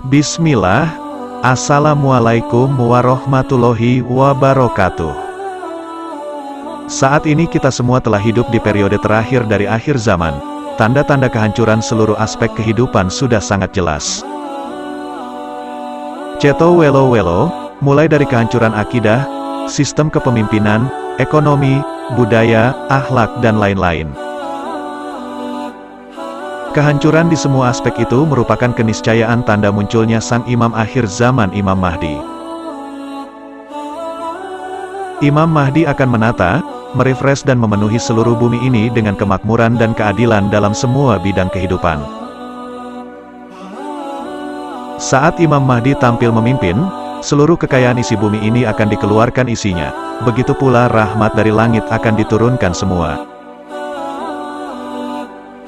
Bismillah. Assalamualaikum warahmatullahi wabarakatuh. Saat ini kita semua telah hidup di periode terakhir dari akhir zaman. Tanda-tanda kehancuran seluruh aspek kehidupan sudah sangat jelas. Ceto welo welo, mulai dari kehancuran akidah, sistem kepemimpinan, ekonomi, budaya, akhlak dan lain-lain. Kehancuran di semua aspek itu merupakan keniscayaan tanda munculnya sang imam akhir zaman, Imam Mahdi. Imam Mahdi akan menata, merefresh dan memenuhi seluruh bumi ini dengan kemakmuran dan keadilan dalam semua bidang kehidupan. Saat Imam Mahdi tampil memimpin, seluruh kekayaan isi bumi ini akan dikeluarkan isinya, begitu pula rahmat dari langit akan diturunkan semua.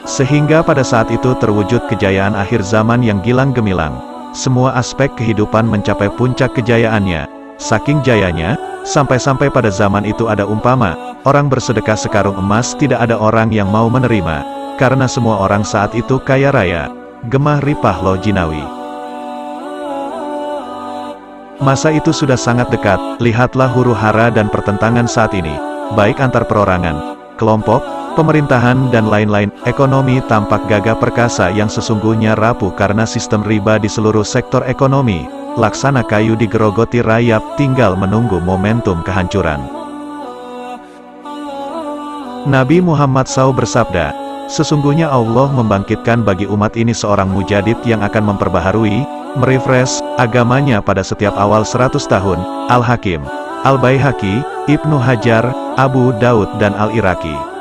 Sehingga pada saat itu terwujud kejayaan akhir zaman yang gilang gemilang. Semua aspek kehidupan mencapai puncak kejayaannya. Saking jayanya, sampai-sampai pada zaman itu ada umpama, orang bersedekah sekarung emas tidak ada orang yang mau menerima, karena semua orang saat itu kaya raya, gemah ripah loh jinawi. Masa itu sudah sangat dekat, lihatlah huru-hara dan pertentangan saat ini, baik antar perorangan, kelompok, pemerintahan dan lain-lain. Ekonomi tampak gagah perkasa yang sesungguhnya rapuh karena sistem riba di seluruh sektor ekonomi, laksana kayu digerogoti rayap, tinggal menunggu momentum kehancuran. Nabi Muhammad SAW bersabda, sesungguhnya Allah membangkitkan bagi umat ini seorang mujadid yang akan memperbaharui, merefresh, agamanya pada setiap awal 100 tahun, Al-Hakim, Al-Baihaqi, Ibnu Hajar, Abu Daud dan Al-Iraqi.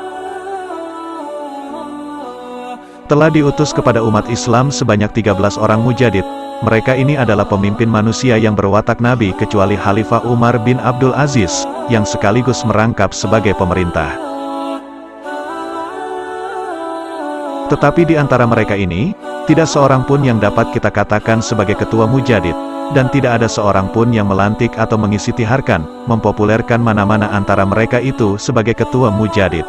Telah diutus kepada umat Islam sebanyak 13 orang mujadid. Mereka ini adalah pemimpin manusia yang berwatak nabi kecuali Khalifah Umar bin Abdul Aziz, yang sekaligus merangkap sebagai pemerintah. Tetapi di antara mereka ini, tidak seorang pun yang dapat kita katakan sebagai ketua mujadid, dan tidak ada seorang pun yang melantik atau mengisitiharkan, mempopulerkan mana-mana antara mereka itu sebagai ketua mujadid.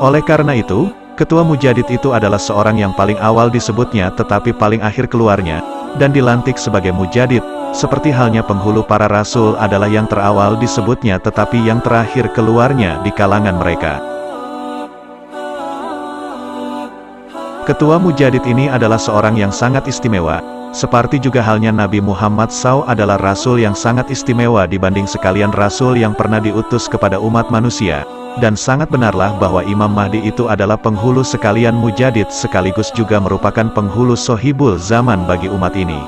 Oleh karena itu, ketua mujadid itu adalah seorang yang paling awal disebutnya tetapi paling akhir keluarnya, dan dilantik sebagai mujadid, seperti halnya penghulu para rasul adalah yang terawal disebutnya tetapi yang terakhir keluarnya di kalangan mereka. Ketua mujadid ini adalah seorang yang sangat istimewa, seperti juga halnya Nabi Muhammad SAW adalah rasul yang sangat istimewa dibanding sekalian rasul yang pernah diutus kepada umat manusia. Dan sangat benarlah bahwa Imam Mahdi itu adalah penghulu sekalian mujadid sekaligus juga merupakan penghulu sohibul zaman bagi umat ini.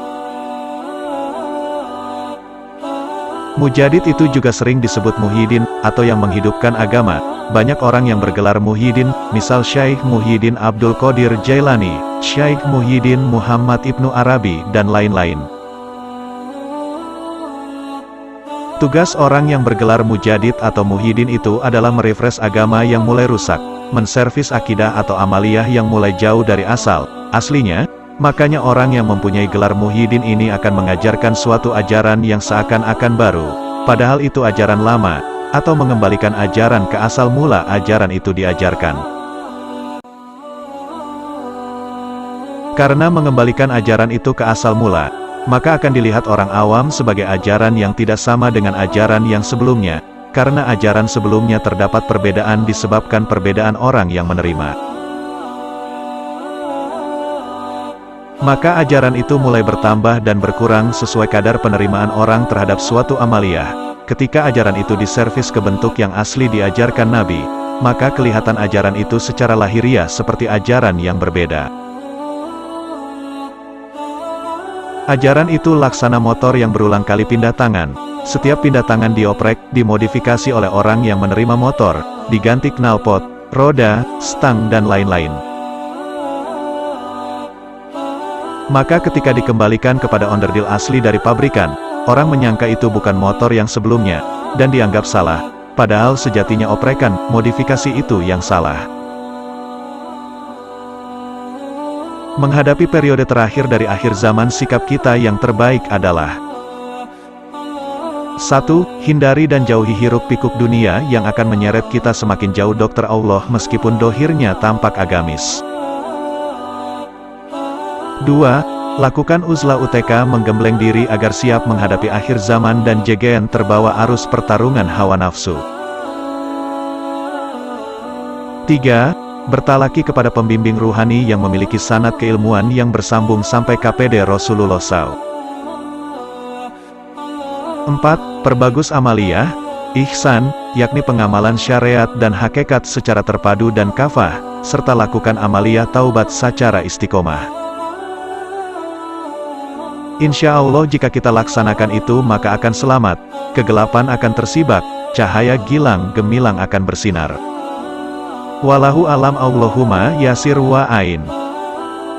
Mujadid itu juga sering disebut Muhyiddin, atau yang menghidupkan agama. Banyak orang yang bergelar Muhyiddin, misal Syekh Muhyiddin Abdul Qadir Jailani, Syekh Muhyiddin Muhammad Ibnu Arabi, dan lain-lain. Tugas orang yang bergelar mujadid atau muhyiddin itu adalah merefresh agama yang mulai rusak, menservis akidah atau amaliyah yang mulai jauh dari aslinya, makanya orang yang mempunyai gelar muhyiddin ini akan mengajarkan suatu ajaran yang seakan-akan baru, padahal itu ajaran lama, atau mengembalikan ajaran ke asal mula ajaran itu diajarkan. Karena mengembalikan ajaran itu ke asal mula, maka akan dilihat orang awam sebagai ajaran yang tidak sama dengan ajaran yang sebelumnya, karena ajaran sebelumnya terdapat perbedaan disebabkan perbedaan orang yang menerima. Maka ajaran itu mulai bertambah dan berkurang sesuai kadar penerimaan orang terhadap suatu amaliyah. Ketika ajaran itu diservis ke bentuk yang asli diajarkan Nabi, maka kelihatan ajaran itu secara lahiriah seperti ajaran yang berbeda. Ajaran itu laksana motor yang berulang kali pindah tangan. Setiap pindah tangan dioprek, dimodifikasi oleh orang yang menerima motor, diganti knalpot, roda, stang dan lain-lain. Maka ketika dikembalikan kepada onderdil asli dari pabrikan, orang menyangka itu bukan motor yang sebelumnya, dan dianggap salah, padahal sejatinya oprekan, modifikasi itu yang salah. Menghadapi periode terakhir dari akhir zaman, sikap kita yang terbaik adalah 1. Hindari dan jauhi hiruk-pikuk dunia yang akan menyeret kita semakin jauh dokter Allah meskipun dohirnya tampak agamis. 2. Lakukan uzlah UTK menggembleng diri agar siap menghadapi akhir zaman dan jegen terbawa arus pertarungan hawa nafsu. 3. Bertalaki kepada pembimbing ruhani yang memiliki sanad keilmuan yang bersambung sampai KPD Rasulullah SAW. 4. Perbagus amaliyah, ihsan, yakni pengamalan syariat dan hakikat secara terpadu dan kafah, serta lakukan amaliyah taubat secara istiqomah. Insya Allah jika kita laksanakan itu maka akan selamat, kegelapan akan tersibak, cahaya gilang gemilang akan bersinar. Wallahu alam, Allahumma yasir wa ain.